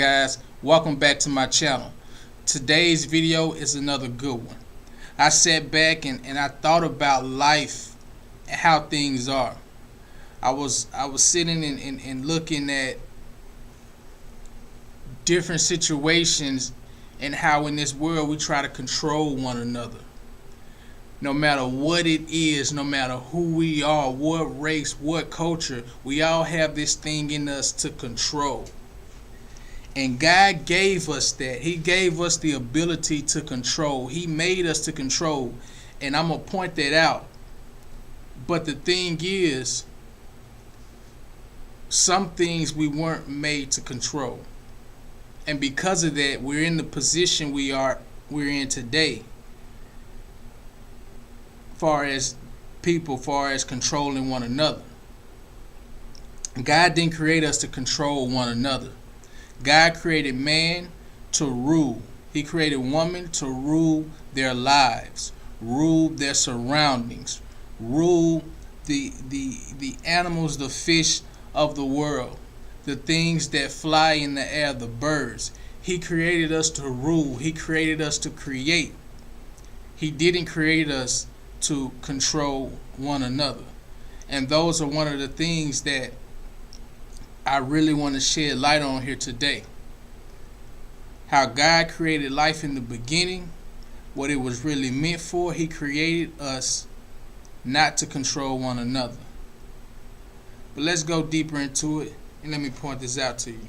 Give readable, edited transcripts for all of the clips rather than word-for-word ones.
guys? Welcome back to my channel. Today's video is another good one. I sat back and I thought about life and how things are. I was sitting and looking at different situations and how in this world we try to control one another. No matter what it is, no matter who we are, what race, what culture, we all have this thing in us to control. And God gave us that. He gave us the ability to control. He made us to control. And I'm going to point that out. But the thing is, some things we weren't made to control. And because of that, we're in the position we're in today. Far as people, far as controlling one another. God didn't create us to control one another. God created man to rule. He created woman to rule their lives, rule their surroundings, rule the animals, the fish of the world, the things that fly in the air, the birds. He created us to rule. He created us to create. He didn't create us to control one another. And those are one of the things that I really want to shed light on here today. How God created life in the beginning, what it was really meant for. He created us not to control one another. But let's go deeper into it, and let me point this out to you.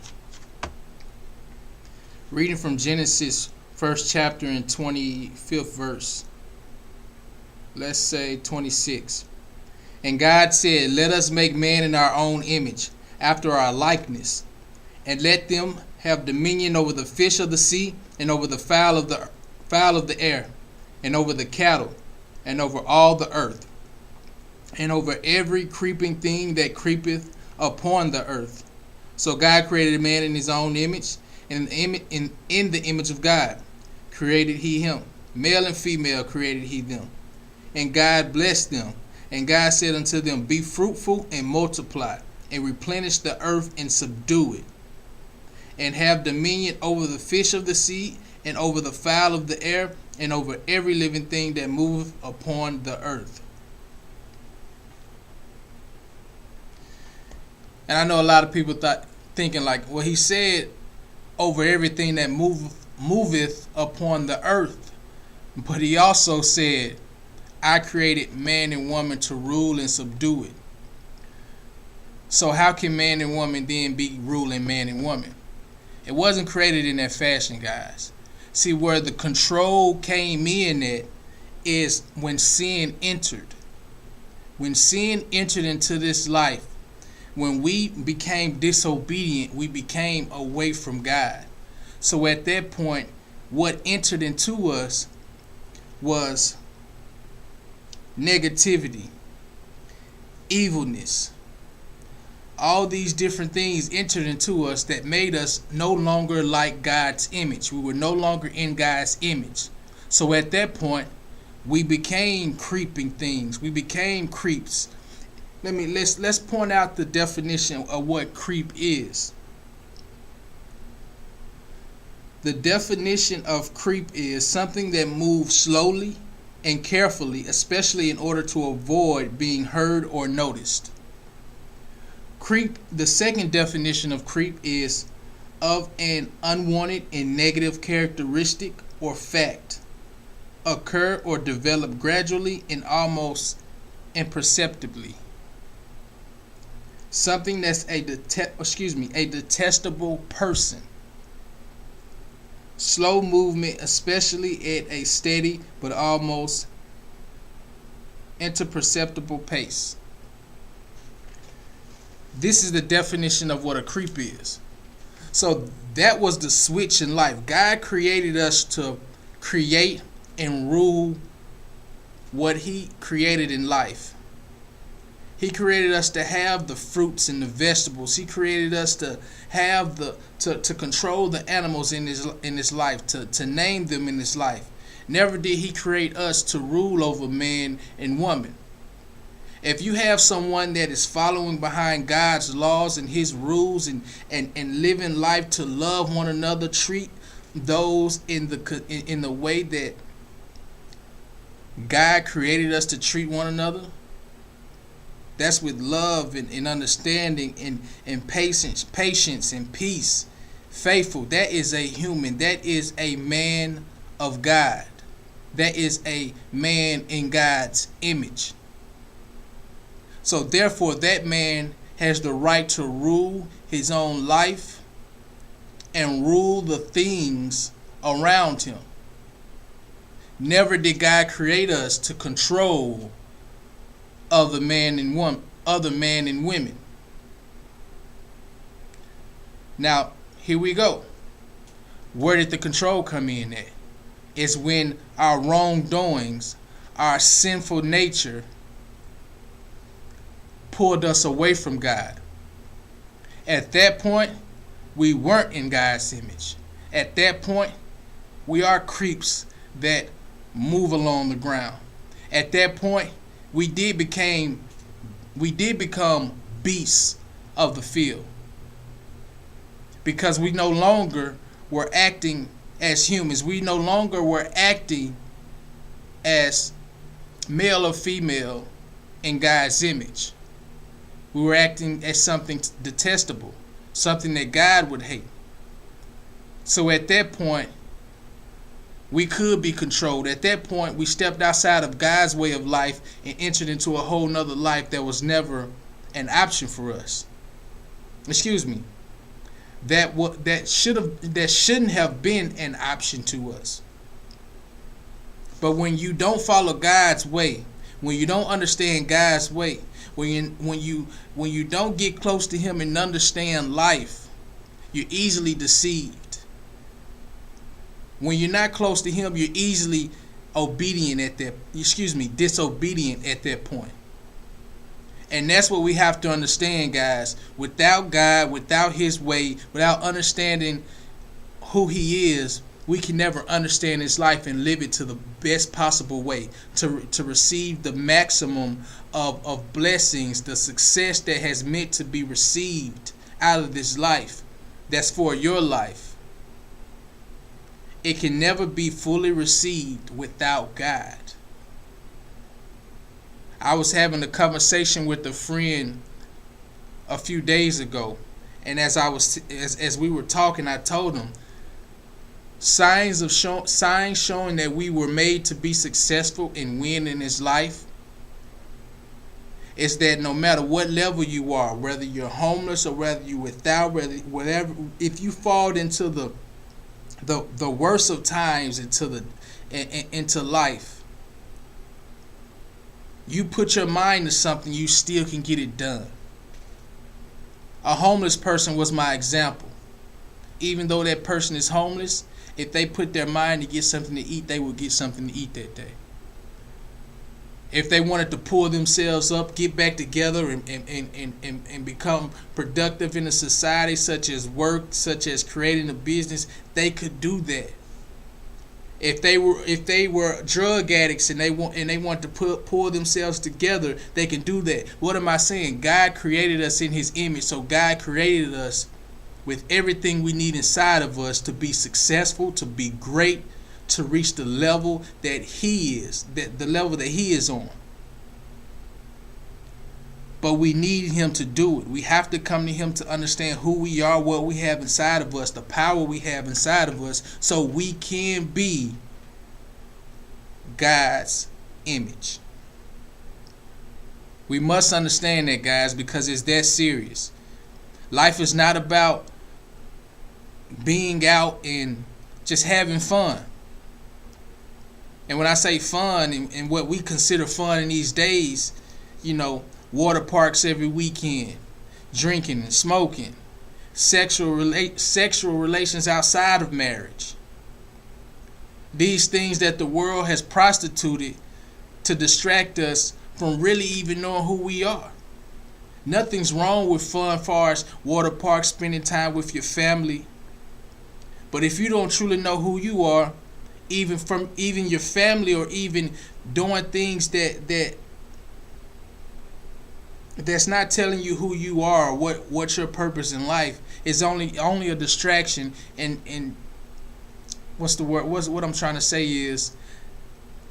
Reading from Genesis 1st chapter and 25th verse. Let's say 26. And God said, "Let us make man in our own image, after our likeness, and let them have dominion over the fish of the sea, and over the fowl of the air, and over the cattle, and over all the earth, and over every creeping thing that creepeth upon the earth." So God created man in his own image, and in the image of God created he him. Male and female created he them. And God blessed them. And God said unto them, "Be fruitful and multiply, and replenish the earth and subdue it, and have dominion over the fish of the sea, and over the fowl of the air, and over every living thing that moveth upon the earth." And I know a lot of people thinking like, well, he said over everything that moveth upon the earth. But he also said, "I created man and woman to rule and subdue it." So how can man and woman then be ruling man and woman? It wasn't created in that fashion, guys. See, where the control came in at is when sin entered. When sin entered into this life, when we became disobedient, we became away from God. So at that point, what entered into us was negativity, evilness. All these different things entered into us that made us no longer like God's image. We were no longer in God's image. So at that point, we became creeping things. We became creeps. Let's point out the definition of what creep is. The definition of creep is something that moves slowly and carefully, especially in order to avoid being heard or noticed. Creep, the second definition of creep is of an unwanted and negative characteristic or fact, occur or develop gradually and almost imperceptibly. Something that's a detestable person. Slow movement, especially at a steady but almost imperceptible pace. This is the definition of what a creep is. So that was the switch in life. God created us to create and rule what he created in life. He created us to have the fruits and the vegetables. He created us to have to control the animals in this life, to name them in this life. Never did he create us to rule over man and woman. If you have someone that is following behind God's laws and his rules and living life to love one another, treat those in the way that God created us to treat one another, that's with love and understanding and patience and peace, faithful. That is a human. That is a man of God. That is a man in God's image. So therefore, that man has the right to rule his own life and rule the things around him. Never did God create us to control other men and women. Now, here we go. Where did the control come in at? It's when our wrongdoings, our sinful nature, pulled us away from God. At that point, we weren't in God's image. At that point, we are creeps that move along the ground. At that point, we did become beasts of the field, because we no longer were acting as humans. We no longer were acting as male or female in God's image. We were acting as something detestable, something that God would hate. So at that point, we could be controlled. At that point, we stepped outside of God's way of life and entered into a whole nother life that was never an option for us. Excuse me. That shouldn't have been an option to us. But when you don't follow God's way, when you don't understand God's way, when you don't get close to him and understand life, you're easily deceived. When you're not close to him, you're easily disobedient at that point. And that's what we have to understand, guys. Without God, without his way, without understanding who he is, we can never understand his life and live it to the best possible way, to receive the maximum of blessings, the success that has meant to be received out of this life that's for your life. It can never be fully received without God. I was having a conversation with a friend a few days ago, and as we were talking, I told him signs showing that we were made to be successful and win in this life is that no matter what level you are, whether you're homeless or whether you're without, whatever, if you fall into the worst of times into life, you put your mind to something, you still can get it done. A homeless person was my example. Even though that person is homeless, if they put their mind to get something to eat, they would get something to eat that day. If they wanted to pull themselves up, get back together and become productive in a society, such as work, such as creating a business, they could do that. If they were drug addicts and they want to pull themselves together, they can do that. What am I saying? God created us in his image, so God created us with everything we need inside of us to be successful, to be great, to reach the level that he is, the level that he is on. But we need him to do it. We have to come to him to understand who we are, what we have inside of us, the power we have inside of us, so we can be God's image. We must understand that, guys, because it's that serious. Life is not about being out and just having fun. And when I say fun and what we consider fun in these days, water parks every weekend, drinking and smoking, sexual relations outside of marriage. These things that the world has prostituted to distract us from really even knowing who we are. Nothing's wrong with fun as far as water parks, spending time with your family. But if you don't truly know who you are, even your family, or even doing things that that's not telling you who you are, or what's your purpose in life, is only a distraction. And what's the word? What I'm trying to say is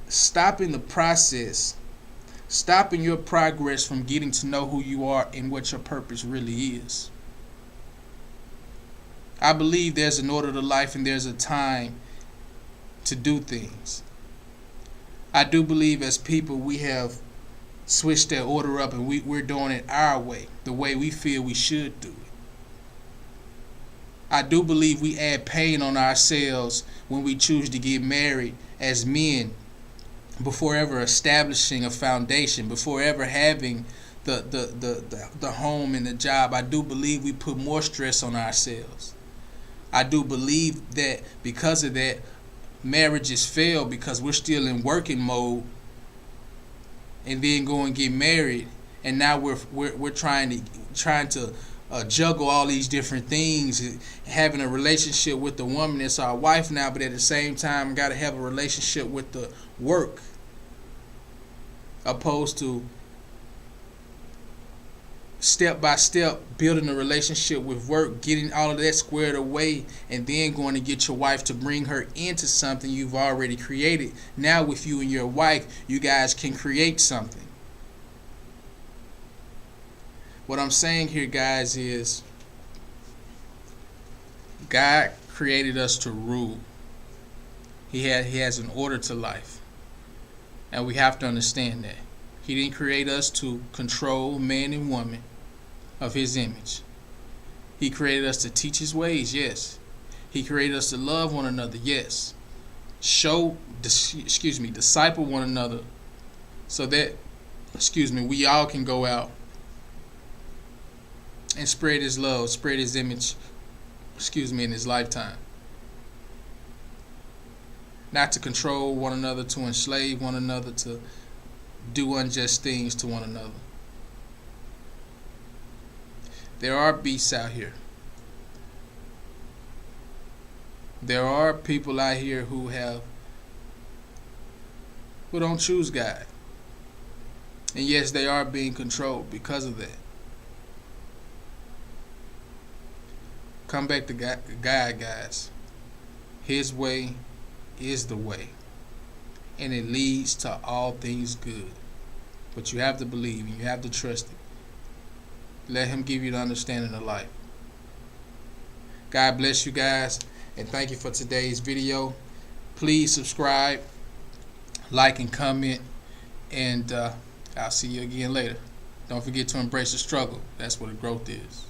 stopping the process, stopping your progress from getting to know who you are and what your purpose really is. I believe there's an order to life and there's a time to do things. I do believe as people we have switched that order up, and we're doing it our way, the way we feel we should do it. I do believe we add pain on ourselves when we choose to get married as men before ever establishing a foundation, before ever having the home and the job. I do believe we put more stress on ourselves. I do believe that because of that, marriages fail because we're still in working mode, and then go and get married, and now we're trying to juggle all these different things, having a relationship with the woman that's our wife now, but at the same time got to have a relationship with the work, opposed to step by step building a relationship with work, getting all of that squared away, and then going to get your wife to bring her into something you've already created. Now with you and your wife, you guys can create something. What I'm saying here, guys, is God created us to rule. He has an order to life, and we have to understand that. He didn't create us to control man and woman of His image. He created us to teach His ways, yes. He created us to love one another, yes. Disciple one another, so that, we all can go out and spread His love, spread His image, in His lifetime. Not to control one another, to enslave one another, to do unjust things to one another. There are beasts out here. There are people out here who don't choose God. And yes, they are being controlled because of that. Come back to God, guys. His way is the way, and it leads to all things good. But you have to believe and you have to trust it. Let Him give you the understanding of life. God bless you guys, and thank you for today's video. Please subscribe, like, and comment, and I'll see you again later. Don't forget to embrace the struggle. That's what the growth is.